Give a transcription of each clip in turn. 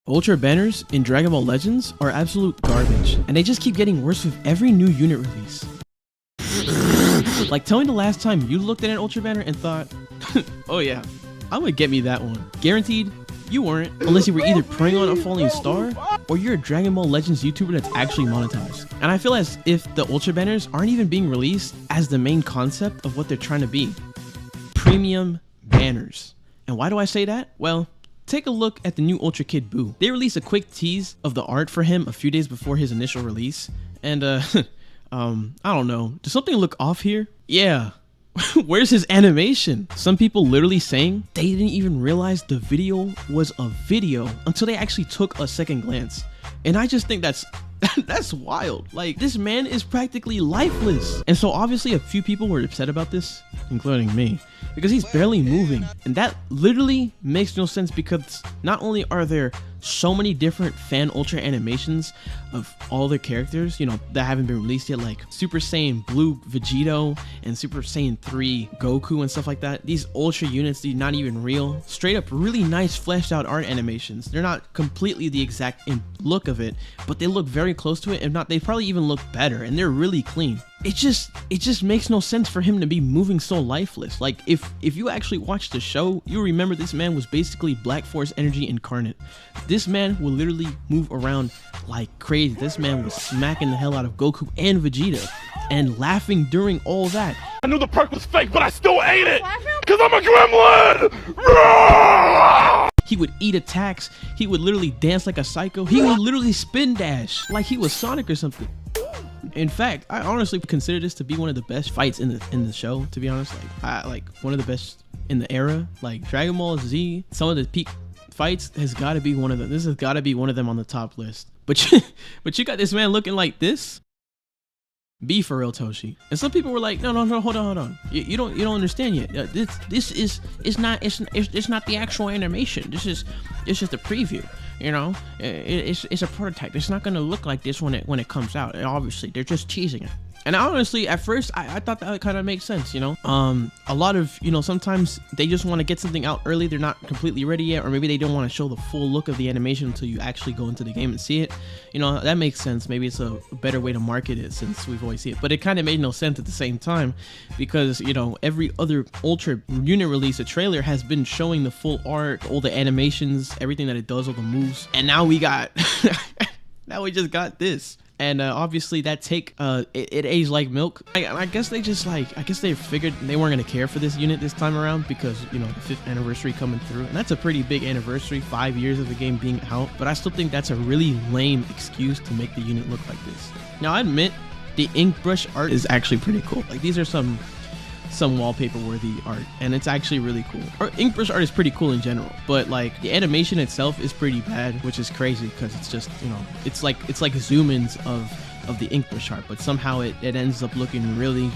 Ultra banners in Dragon Ball Legends are absolute garbage, and they just keep getting worse with every new unit release. Like, tell me the last time you looked at an Ultra banner and thought, oh yeah, I'm gonna get me that one. Guaranteed, you weren't, unless you were either preying on a falling star, or you're a Dragon Ball Legends YouTuber that's actually monetized. And I feel as if the Ultra banners aren't even being released as the main concept of what they're trying to be. Premium banners. And why do I say that? Well, take a look at the new ULTRA Kid Buu. They released a quick tease of the art for him a few days before his initial release, and I don't know, does something look off here? Yeah. Where's his animation? Some people literally saying they didn't even realize the video was a video until they actually took a second glance. And I just think that's wild. Like, this man is practically lifeless. And so obviously a few people were upset about this, including me, because he's barely moving. And that literally makes no sense, because not only are there so many different fan Ultra animations of all their characters, you know, that haven't been released yet, like Super Saiyan Blue Vegito and Super Saiyan 3 Goku and stuff like that. These Ultra units, they're not even real. Straight up really nice fleshed out art animations. They're not completely the exact look of it, but they look very close to it. If not, they probably even look better, and they're really clean. It just makes no sense for him to be moving so lifeless. Like, if you actually watch the show, you remember this man was basically Black Force energy incarnate. This man will literally move around like crazy. This man was smacking the hell out of Goku and Vegeta and laughing during all that. I knew the perk was fake, but I still ate it because I'm a gremlin. He would eat attacks. He would literally dance like a psycho. He would literally spin dash like he was Sonic or something. In fact, I honestly consider this to be one of the best fights in the show, to be honest. Like one of the best in the era. Like Dragon Ball Z, some of the peak fights has got to be one of them. This has got to be one of them on the top list. But you got this man looking like this. Be for real, Toshi. And some people were like, no, hold on. You don't understand yet. This is not the actual animation. It's just a preview. You know, it's a prototype. It's not gonna look like this when it comes out. And obviously, they're just teasing it. And honestly, at first, I thought that kind of makes sense, you know? A lot of, you know, sometimes they just want to get something out early. They're not completely ready yet, or maybe they don't want to show the full look of the animation until you actually go into the game and see it. You know, that makes sense. Maybe it's a better way to market it since we've always seen it. But it kind of made no sense at the same time, because, you know, every other Ultra unit release, a trailer has been showing the full art, all the animations, everything that it does, all the moves. And now we got, now we just got this. And obviously that take it aged like milk. I guess they just I guess they figured they weren't gonna care for this unit this time around, because, you know, the 5th anniversary coming through, and that's a pretty big anniversary, 5 years of the game being out. But I still think that's a really lame excuse to make the unit look like this. Now, I admit the ink brush art is actually pretty cool. Like, these are some wallpaper worthy art, and it's actually really cool. Ink brush art is pretty cool in general, but like the animation itself is pretty bad, which is crazy, because it's just, you know, it's like zoom ins of the ink brush art, but somehow it ends up looking really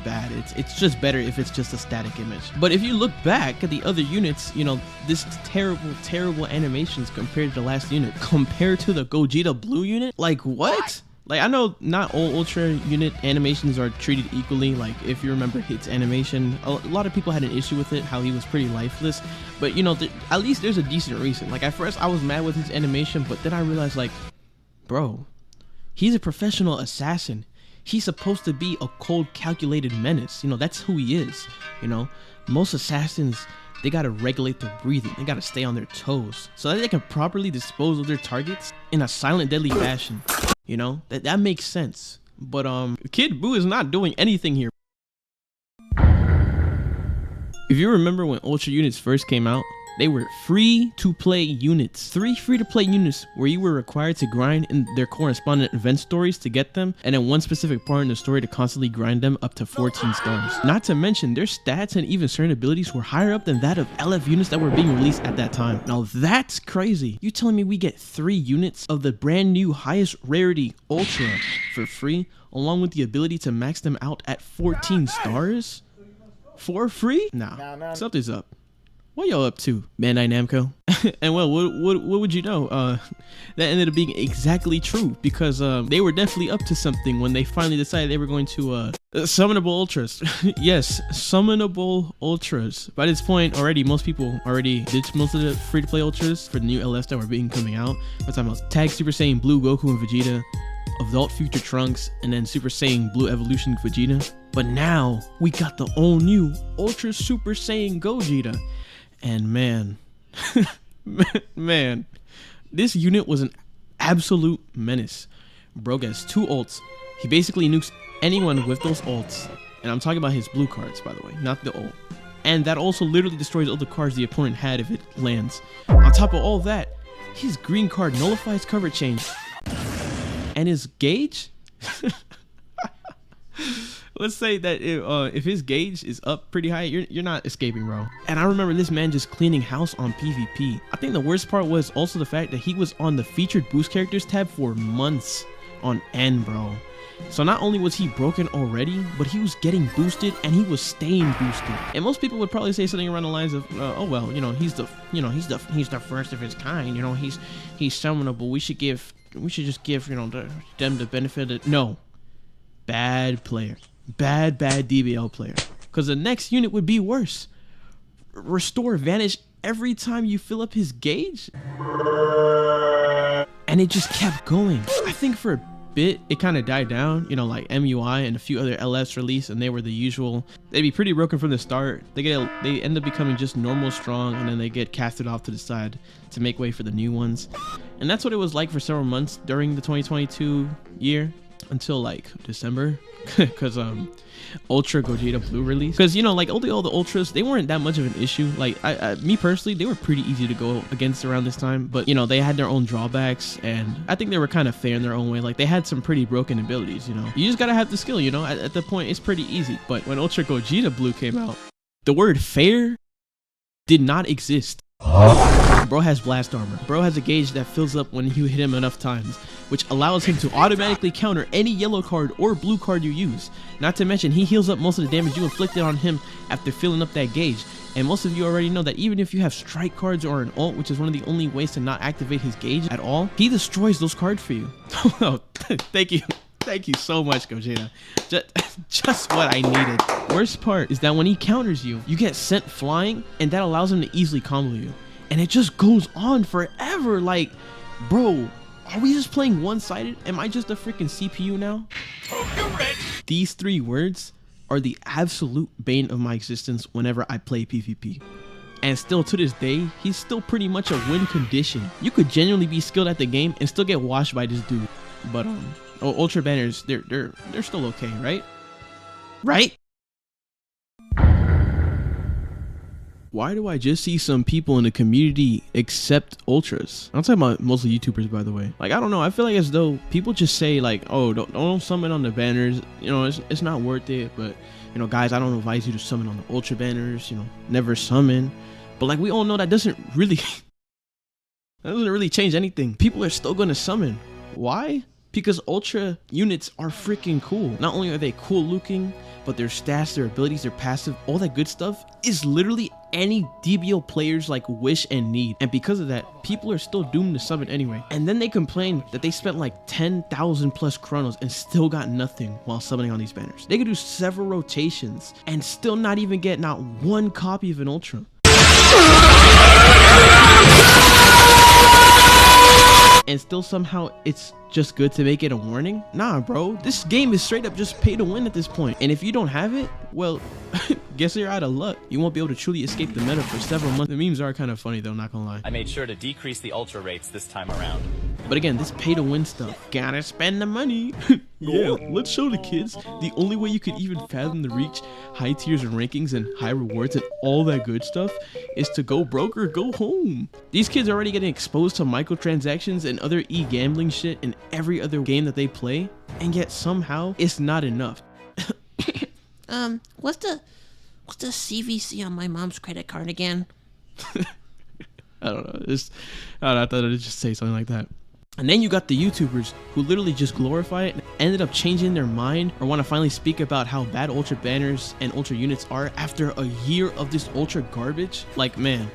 bad. It's just better if it's just a static image. But if you look back at the other units, you know, this terrible animations compared to the last unit, compared to the Gogeta Blue unit, like, what? Like, I know not all Ultra unit animations are treated equally. Like, if you remember Hit's animation, a lot of people had an issue with it, how he was pretty lifeless. But, you know, at least there's a decent reason. Like, at first I was mad with his animation, but then I realized, like, bro, he's a professional assassin. He's supposed to be a cold, calculated menace. You know, that's who he is. You know, most assassins, they gotta regulate their breathing. They gotta stay on their toes so that they can properly dispose of their targets in a silent, deadly fashion. You know, that makes sense. But Kid Buu is not doing anything here. If you remember when Ultra units first came out, they were free-to-play units. 3 free-to-play units where you were required to grind in their correspondent event stories to get them, and then one specific part in the story to constantly grind them up to 14 stars. Not to mention, their stats and even certain abilities were higher up than that of LF units that were being released at that time. Now that's crazy. You telling me we get 3 units of the brand new highest rarity Ultra for free, along with the ability to max them out at 14 stars? For free? Nah, something's up. What y'all up to, Bandai Namco? And well, what would you know? That ended up being exactly true, because they were definitely up to something when they finally decided they were going to Summonable ultras. Yes, summonable ultras. By this point already, most people already ditched most of the free-to-play ultras for the new LFs that were being coming out. We're talking about Tag Super Saiyan Blue Goku and Vegeta, Adult Future Trunks, and then Super Saiyan Blue Evolution Vegeta. But now we got the all new Ultra Super Saiyan Gogeta. And man, man, this unit was an absolute menace. Bro gets 2 ults. He basically nukes anyone with those ults, and I'm talking about his blue cards, by the way, not the ult. And that also literally destroys all the cards the opponent had if it lands. On top of all that, his green card nullifies cover change, and his gauge. Let's say that if his gauge is up pretty high, you're not escaping, bro. And I remember this man just cleaning house on PvP. I think the worst part was also the fact that he was on the featured boost characters tab for months on end, bro. So not only was he broken already, but he was getting boosted and he was staying boosted. And most people would probably say something around the lines of, oh well, you know, he's the first of his kind. You know, he's summonable. We should just give, you know, them the benefit of no. Bad player, bad DBL player. Because the next unit would be worse. Restore Vanish every time you fill up his gauge, and it just kept going. I think for a bit it kind of died down, you know, like MUI and a few other LFs released, and they were the usual. They'd be pretty broken from the start. They end up becoming just normal strong, and then they get casted off to the side to make way for the new ones. And that's what it was like for several months during the 2022 year until like December, because ULTRA Gogeta Blue release. Because, you know, like all the ultras, they weren't that much of an issue. Like me personally, they were pretty easy to go against around this time, but you know, they had their own drawbacks, and I think they were kind of fair in their own way. Like they had some pretty broken abilities, you know. You just gotta have the skill, you know. At the point, it's pretty easy. But when ULTRA Gogeta Blue came out, the word fair did not exist. Bro has blast armor. Bro has a gauge that fills up when you hit him enough times, which allows him to automatically counter any yellow card or blue card you use. Not to mention, he heals up most of the damage you inflicted on him after filling up that gauge. And most of you already know that even if you have strike cards or an ult, which is one of the only ways to not activate his gauge at all, he destroys those cards for you. Oh, thank you. Thank you so much, Gogeta. Just what I needed. Worst part is that when he counters you, you get sent flying, and that allows him to easily combo you. And it just goes on forever. Like, bro, are we just playing one-sided? Am I just a freaking CPU now? These 3 words are the absolute bane of my existence whenever I play PvP. And still to this day, he's still pretty much a win condition. You could genuinely be skilled at the game and still get washed by this dude. But Ultra banners, they're still okay, right? Right? Why do I just see some people in the community accept ultras? I'm talking about mostly YouTubers, by the way. Like, I don't know. I feel like as though people just say like, oh, don't summon on the banners. You know, it's not worth it. But, you know, guys, I don't advise you to summon on the ultra banners. You know, never summon. But like, we all know that doesn't really change anything. People are still gonna summon. Why? Because ultra units are freaking cool. Not only are they cool looking, but their stats, their abilities, their passive, all that good stuff is literally any DBL player's like wish and need. And because of that, people are still doomed to summon anyway. And then they complain that they spent like 10,000 plus chronos and still got nothing while summoning on these banners. They could do several rotations and still not even get not one copy of an ultra. And still somehow it's just good to make it a warning? Nah, bro, this game is straight up just pay to win at this point. And if you don't have it, well, guess you're out of luck. You won't be able to truly escape the meta for several months. The memes are kind of funny though, not gonna lie. I made sure to decrease the ultra rates this time around. But again, this pay to win stuff, gotta spend the money. Yeah, let's show the kids the only way you could even fathom to reach high tiers and rankings and high rewards and all that good stuff is to go broke or go home. These kids are already getting exposed to microtransactions and other e-gambling shit in every other game that they play, and yet somehow it's not enough. What's the CVC on my mom's credit card again? I don't know. I thought I'd just say something like that. And then you got the YouTubers who literally just glorify it and ended up changing their mind or want to finally speak about how bad ultra banners and ultra units are after a year of this ultra garbage. Like, man,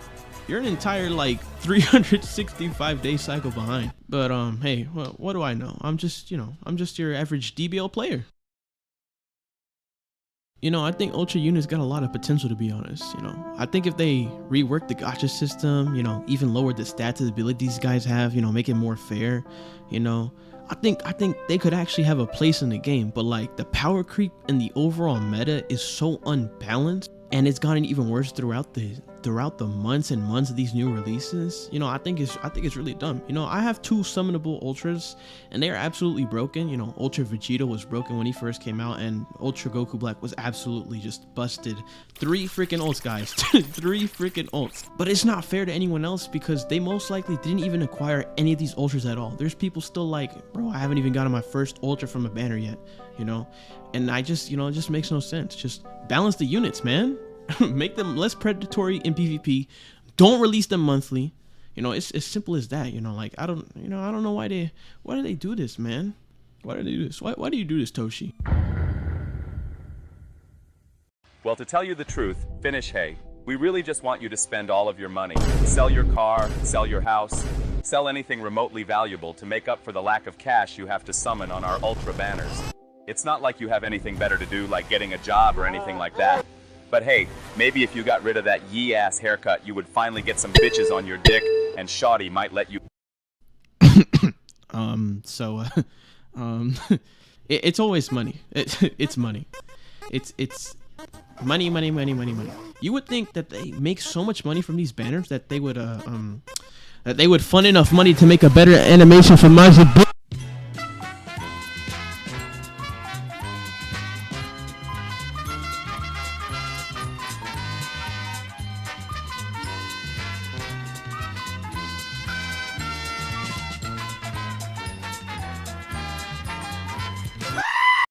you're an entire like 365-day cycle behind. But hey, well, what do I know? I'm just your average DBL player. You know, I think Ultra Unit's got a lot of potential, to be honest. You know, I think if they rework the gacha system, you know, even lower the stats and abilities these guys have, you know, make it more fair, you know, I think they could actually have a place in the game. But like the power creep and the overall meta is so unbalanced, and it's gotten even worse throughout the months and months of these new releases. You know, I think it's really dumb. You know, I have 2 summonable ultras and they are absolutely broken. You know, Ultra Vegeta was broken when he first came out, and Ultra Goku Black was absolutely just busted. 3 freaking ults, guys. 3 freaking ults. But it's not fair to anyone else because they most likely didn't even acquire any of these ultras at all. There's people still like, bro, I haven't even gotten my first ultra from a banner yet, you know? And I just, you know, it just makes no sense. Just balance the units, man. Make them less predatory in PvP. Don't release them monthly. You know, it's as simple as that. You know, like I don't know why do they do this, man? Why do they do this? Why do you do this, Toshi? Well, to tell you the truth, finish hay. We really just want you to spend all of your money. Sell your car, sell your house, sell anything remotely valuable to make up for the lack of cash you have to summon on our Ultra banners. It's not like you have anything better to do, like getting a job or anything like that. But hey, maybe if you got rid of that yee-ass haircut, you would finally get some bitches on your dick, and Shawty might let you... It's always money. It's money. It's money, money, money, money, money. You would think that they make so much money from these banners that they would fund enough money to make a better animation for Majin Buu.